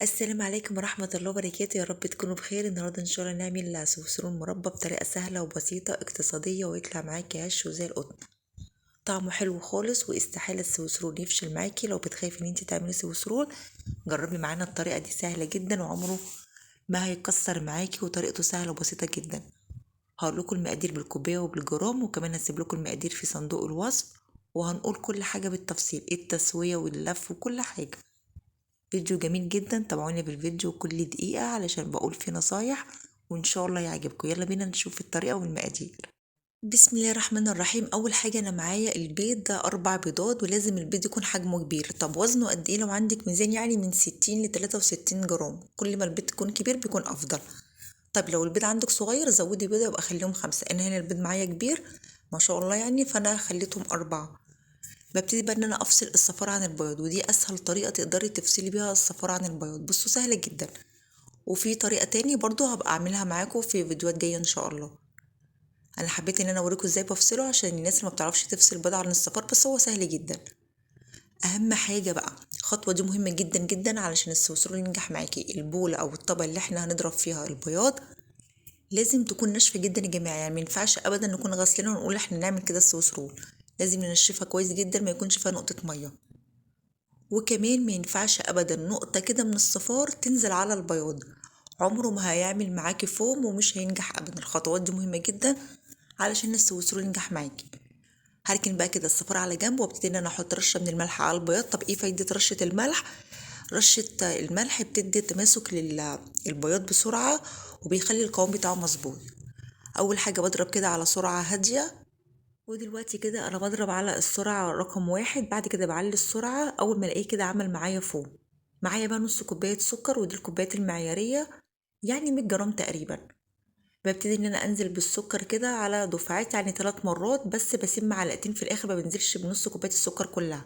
السلام عليكم ورحمة الله وبركاته، يا رب تكونوا بخير. النهاردة إن شاء الله نعمل سوسرون مربى بطريقة سهلة وبسيطة اقتصادية ويطلع معاكي هش وزي القطن. طعمه حلو خالص، واستحالة السوسرون يفشل معاكي. لو بتخافي ان انت تعملي سوسرون جربي معانا الطريقة دي، سهلة جدا وعمره ما هيكسر معاكي، وطريقته سهلة وبسيطة جدا. هقول لكم المقادير بالكوباية وبالجرام، وكمان هسيب لكم المقادير في صندوق الوصف، وهنقول كل حاجة بالتفصيل، ايه التسوية واللف وكل حاجة. فيديو جميل جدا، تابعوني بالفيديو كل دقيقة علشان بقول فيه نصايح، وإن شاء الله يعجبكم. يلا بينا نشوف الطريقة والمقادير. بسم الله الرحمن الرحيم. أول حاجة أنا معايا البيض ده 4 بيضات، ولازم البيض يكون حجمه كبير. طب وزنه قد إيه؟ لو عندك ميزان يعني من 60 ل 63 جرام، كل ما البيض يكون كبير بيكون أفضل. طب لو البيض عندك صغير زودي بيضة يبقى خليهم 5. أنا هنا البيض معايا كبير ما شاء الله يعني، فأنا خليتهم 4. ببتدي بقى ان انا افصل الصفار عن البياض، ودي اسهل طريقة تقدري تفصلي بيها الصفار عن البياض. بصوا سهلة جدا. وفي طريقة تاني برضو هبقى اعملها معاكم في فيديوهات جاية ان شاء الله. انا حبيت ان انا اوريكم ازاي بفصله عشان الناس اللي ما بتعرفش تفصل البيض عن الصفار، بس هو سهل جدا. اهم حاجة بقى الخطوة دي مهمة جدا جدا علشان السوسول ينجح معاكي. البولة او الطبق اللي احنا هنضرب فيها البياض لازم تكون ناشفة جدا يا جماعة، يعني ما ينفعش ابدا نكون غاسلينها ونقول احنا نعمل كده السوسرول. لازم ننشفها كويس جدا، ما يكونش فيها نقطة مية. وكمان ما ينفعش ابدا نقطة كده من الصفار تنزل على البياض، عمره ما هيعمل معاكي فوم ومش هينجح ابدا. الخطوات دي مهمة جدا علشان السويسرول ينجح معاكي. هركن بقى كده الصفار على جنب، وابتدي ان انا احط رشة من الملح على البياض. طب ايه فايدة رشة الملح؟ رشة الملح بتدي تماسك للبياض بسرعة، وبيخلي القوام بتاعه مظبوط. اول حاجة بضرب كده على سرعة هادية، ودلوقتي كده انا بضرب على السرعة رقم 1. بعد كده بعلي السرعة اول ما الاقيه كده عمل معايا فوم. معايا بقى نص كوباية سكر، ودي الكوبايات المعيارية، يعني 100 جرام تقريبا. ببتدي ان انا انزل بالسكر كده على دفعات، يعني 3 مرات بس، بسيب معلقتين في الاخر، ما بنزلش بنص كوباية السكر كلها.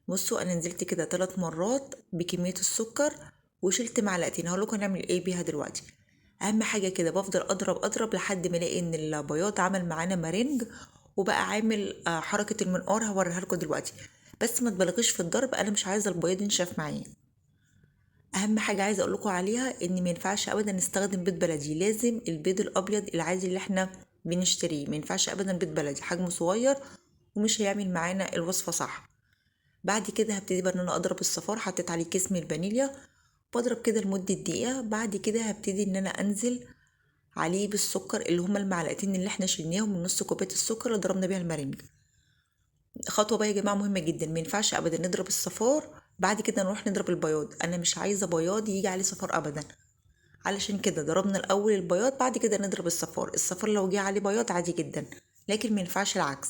بصوا انا نزلت كده 3 مرات بكمية السكر، وشلت معلقتين. هقول لكم هنعمل ايه بيها دلوقتي. اهم حاجة كده بفضل اضرب اضرب لحد ما الاقي ان البياض عمل معانا مارينج، وبقى عامل حركة المنقار. هوريها لكم دلوقتي، بس ما تبالغيش في الضرب، انا مش عايزة البياض ينشف معايا. اهم حاجة عايزة اقول لكم عليها ان ما ينفعش ابدا نستخدم بيض بلدي، لازم البيض الابيض العادي اللي احنا بنشتريه. ما ينفعش ابدا بيض بلدي، حجمه صغير ومش هيعمل معانا الوصفة صح. بعد كده هبتدي بقى ان انا اضرب الصفار، حطيت عليه كيس من الفانيليا، بضرب كده لمدة دقيقة. بعد كده هبتدي ان انا انزل عليه بالسكر، اللي هما المعلقتين اللي احنا شلناهم من نص كوباية السكر اللي ضربنا بيها المارينج. خطوة بقى يا جماعة مهمة جدا، ما ينفعش ابدا نضرب الصفار بعد كده نروح نضرب البياض. انا مش عايزة بياض يجي عليه صفار ابدا، علشان كده ضربنا الاول البياض بعد كده نضرب الصفار. الصفار لو جه عليه بياض عادي جدا، لكن ما ينفعش العكس.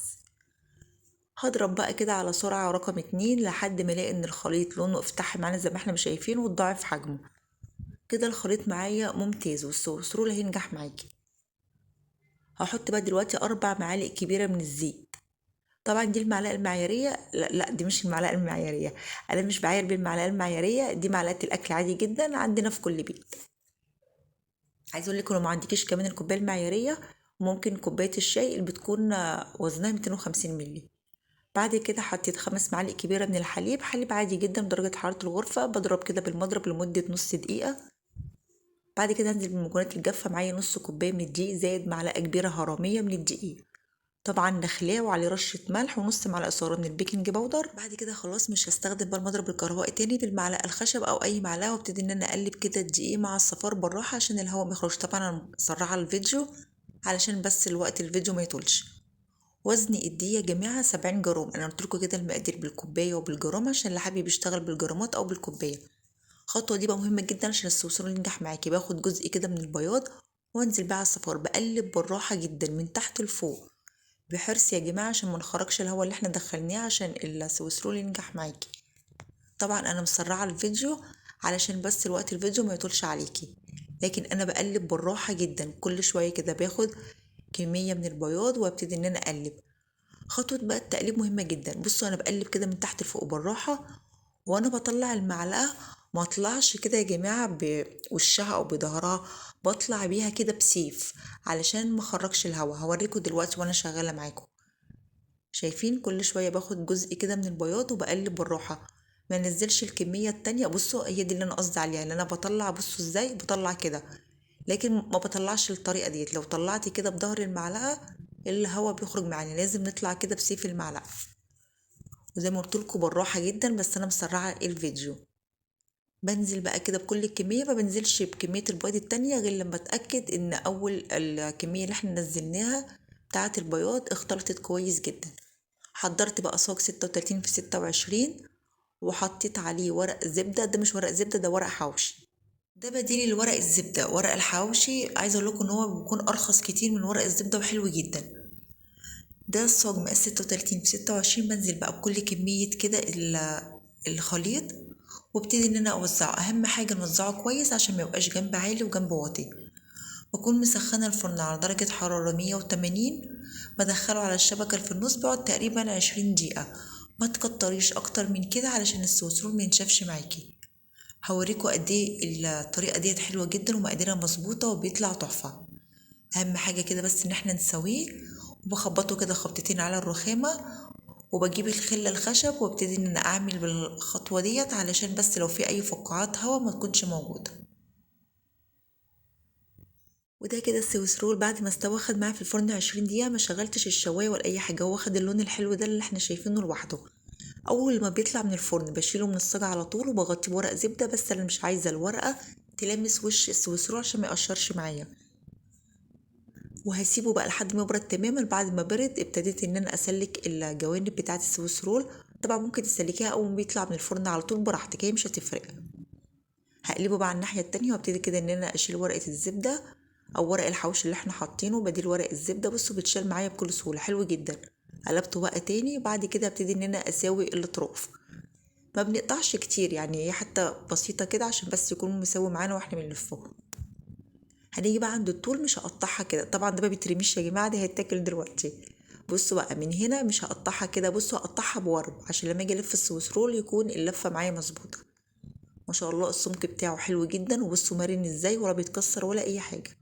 هضرب بقى كده على سرعة رقم 2 لحد ما الاقي ان الخليط لونه افتح معانا زي ما احنا مش شايفين، وتضاعف حجمه. كده الخليط معايا ممتاز، والسرول هينجح معاكي. هحط بقى دلوقتي 4 معالق كبيرة من الزيت. طبعا دي المعلقة المعيارية، لا لا دي مش المعلقة المعيارية، انا مش بعاير بالمعلقة المعيارية، دي معلقة الاكل عادي جدا عندنا في كل بيت. عايزه اقول لكم لو ما عندكيش كمان الكوبايه المعياريه، ممكن كوبايه الشاي اللي بتكون وزنها 250 مللي. بعد كده حطيت 5 معالق كبيره من الحليب، حليب عادي جدا بدرجه حراره الغرفه، بضرب كده بالمضرب لمده نص دقيقه. بعد كده انزل بالمكونات الجافه، معايا نص كوبايه من الدقيق زائد معلقه كبيره هرميه من الدقيق، طبعا نخلاه وعليه رشه ملح ونص معلقه صغيره من البيكنج باودر. بعد كده خلاص مش هستخدم بقى المضرب الكهربائي تاني، بالمعلقه الخشب او اي معلقه، وابتدي ان انا اقلب كده الدقيق مع الصفار بالراحه عشان الهواء ما يخرجش. طبعا انا مسرعه الفيديو علشان بس الوقت الفيديو ما يطولش. وزن الدقيق يا جماعه 70 جرام. انا قلت لكم كده المقادير بالكوبايه وبالجرام عشان اللي حابب يشتغل بالجرامات او بالكوبايه. الخطوه دي بقى مهمه جدا عشان السوسول ينجح معاكي. باخد جزء كده من البياض وانزل بيه على الصفار، بقلب بالراحه جدا من تحت لفوق بحرص يا جماعة عشان ما نخرجش الهواء اللي احنا دخلناه، عشان السويسرول ينجح معاكي. طبعا انا مسرعة الفيديو علشان بس الوقت الفيديو ما يطولش عليكي، لكن انا بقلب بالراحة جدا. كل شوية كده باخد كمية من البياض وابتدي ان انا اقلب. خطوة بقى التقليب مهمة جدا. بصوا انا بقلب كده من تحت لفوق بالراحة، وانا بطلع المعلقة ما اطلعش كده يا جماعة بوشها او بظهرها، بطلع بيها كده بسيف علشان ما اخرجش الهواء. هوريكم دلوقتي وانا شغالة معاكم. شايفين كل شوية باخد جزء كده من البياض وبقلب بالراحة، ما نزلش الكمية التانية. بصوا هي دي اللي انا قصدي عليها، اللي انا بطلع، بصوا ازاي بطلع كده، لكن ما بطلعش الطريقة ديت. لو طلعتي كده بظهر المعلقة الهواء بيخرج معانا، لازم نطلع كده بسيف المعلقة. وزي ما قلت لكم بالراحة جدا، بس انا مسرعة الفيديو. بنزل بقى كده بكل الكمية، ما بنزلش بكمية البيض التانية غير لما اتأكد ان اول الكمية اللي احنا نزلناها بتاعة البياض اختلطت كويس جدا. حضرت بقى صاج 36 في 26، وحطيت عليه ورق زبدة. ده مش ورق زبدة، ده ورق حوشي. ده بديل الورق الزبدة. ورق الحواوشي عايزة اقول لكم ان هو بيكون ارخص كتير من ورق الزبدة وحلو جدا. ده الصاج مقاس 36 في 26. بنزل بقى بكل كمية كده الخليط، وابتدي ان انا اوزعه. اهم حاجة نوزعه كويس عشان ما يبقاش جنب عالي وجنب واطي. بكون مسخنة الفرن على درجة حرارة 180. بدخله على الشبكة اللي في النص، بيقعد تقريبا 20 دقيقة. ما تكتريش اكتر من كده علشان السوسول ما ينشفش معاكي. هوريكوا قد ايه الطريقة ديت حلوة جدا ومقاديرها مظبوطة وبيطلع تحفة. اهم حاجة كده بس ان احنا نسويه، وبخبطه كده خبطتين على الرخامة، وبجيب الخلة الخشب وابتدي ان انا اعمل بالخطوة ديت علشان بس لو في اي فقاعات هوا ما تكونش موجودة. وده كده السويس رول بعد ما استوى، خد معايا في الفرن 20 دقيقة. ما شغلتش الشواية ولا اي حاجة، هو خد اللون الحلو ده اللي احنا شايفينه لوحده. اول ما بيطلع من الفرن بشيله من الصاج على طول وبغطيه بورق زبدة، بس انا مش عايزة الورقة تلامس وش السويس رول عشان ما يقشرش معايا. وهسيبه بقى لحد ما يبرد تماما. بعد ما برد ابتديت ان انا اسلك الجوانب بتاعه السويس رول. طبعا ممكن تسلكيها اول ما بيطلع من الفرن على طول براحتك، هي مش هتفرق. هقلبه بقى على الناحيه التانية، وابتدي كده ان انا اشيل ورقه الزبده او ورق الحوش اللي احنا حاطينه بديل ورق الزبده. بصوا بتشال معايا بكل سهوله، حلو جدا. قلبته بقى تاني. بعد كده ابتدي ان انا اساوي الاطراف. ما بنقطعش كتير يعني، هي حتى بسيطه كده عشان بس يكون مساوي معانا واحنا بنلفه. هنيجي بقى عند الطول، مش هقطعها كده طبعا، ده ما بيترميش يا جماعه، ده هيتاكل دلوقتي. بصوا بقى من هنا مش هقطعها كده، بصوا هقطعها بورب عشان لما اجي الف السويس رول يكون اللفه معايا مظبوطه. ما شاء الله السمك بتاعه حلو جدا، وبصوا مرن ازاي ولا بيتكسر ولا اي حاجه.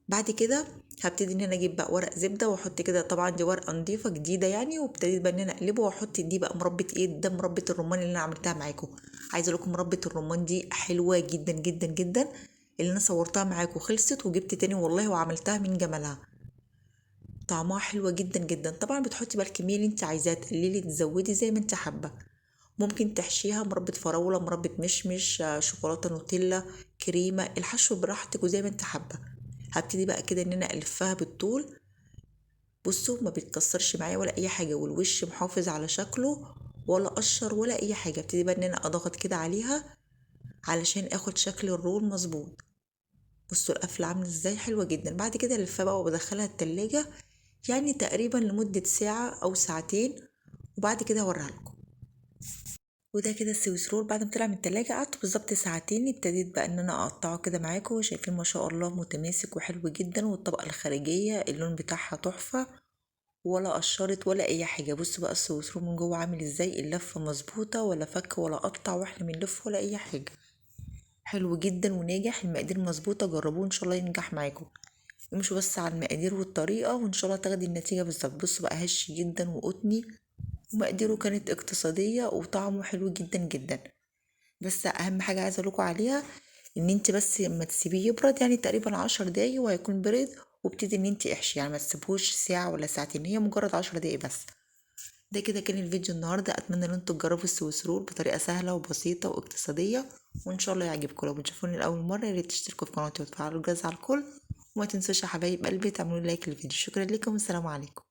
بعد كده هبتدي ان انا اجيب بقى ورق زبده واحط كده، طبعا دي ورقه نظيفه جديده يعني، وابتديت بقى ان انا اقلبه واحط دي بقى مربى ايه، ده مربى الرمان اللي انا عملتها معاكم. عايزه اقول لكم مربى الرمان دي حلوه جدا جدا جدا. اللي انا صورتها معاكم خلصت وجبت تاني والله وعملتها من جمالها. طعمها حلوة جدا جدا. طبعا بتحطي بقى الكمية اللي انت عايزاها، تقللي تزودي زي ما انت حابة. ممكن تحشيها مربى فراولة، مربى مشمش، شوكولاتة، نوتيلا، كريمة، الحشو براحتك وزي ما انت حابة. هبتدي بقى كده ان انا الفها بالطول. بصوا ما بيتكسرش معايا ولا اي حاجة، والوش محافظ على شكله ولا قشر ولا اي حاجة. ابتدي بقى ان انا اضغط كده عليها علشان اخد شكل الرول مظبوط. بصوا القفلة عاملة ازاي حلوة جدا. بعد كده الفها بقى وبدخلها التلاجة يعني تقريبا لمدة ساعة أو ساعتين، وبعد كده هوريها لكم. وده كده السويس رول بعد ما طلع من التلاجة قعدت بالظبط ساعتين. ابتديت بقى ان انا اقطعه كده معاكم، شايفين ما شاء الله متماسك وحلو جدا. والطبقة الخارجية اللون بتاعها تحفة، ولا قشرت ولا اي حاجة. بصوا بقى السويس رول من جوه عامل ازاي، اللفة مظبوطة ولا فك ولا قطع واحنا بنلف ولا اي حاجة. حلو جدا وناجح، المقادير مظبوطة، جربوه ان شاء الله ينجح معاكم. امشوا بس على المقادير والطريقة وان شاء الله تاخدي النتيجة بالظبط. بصوا بقى هش جدا وقطني، ومقاديره كانت اقتصادية وطعمه حلو جدا جدا. بس اهم حاجة عايزة اقولكوا عليها، ان انت بس لما تسيبيه يبرد يعني تقريبا 10 دقايق وهيكون برد. وابتدي ان انت احشي يعني، ما تسيبهوش ساعة ولا ساعتين، هي مجرد 10 دقايق بس. ده كده كان الفيديو النهاردة. اتمنى ان انتوا تجربوا السويس رول بطريقة سهلة وبسيطة واقتصادية، وان شاء الله يعجبكم. لو بتشوفوني لاول مرة ياريت تشتركوا في قناتي وتفعلوا الجرس على الكل، وما تنسوش يا حبايب قلبي تعملوا لايك للفيديو. شكرا لكم والسلام عليكم.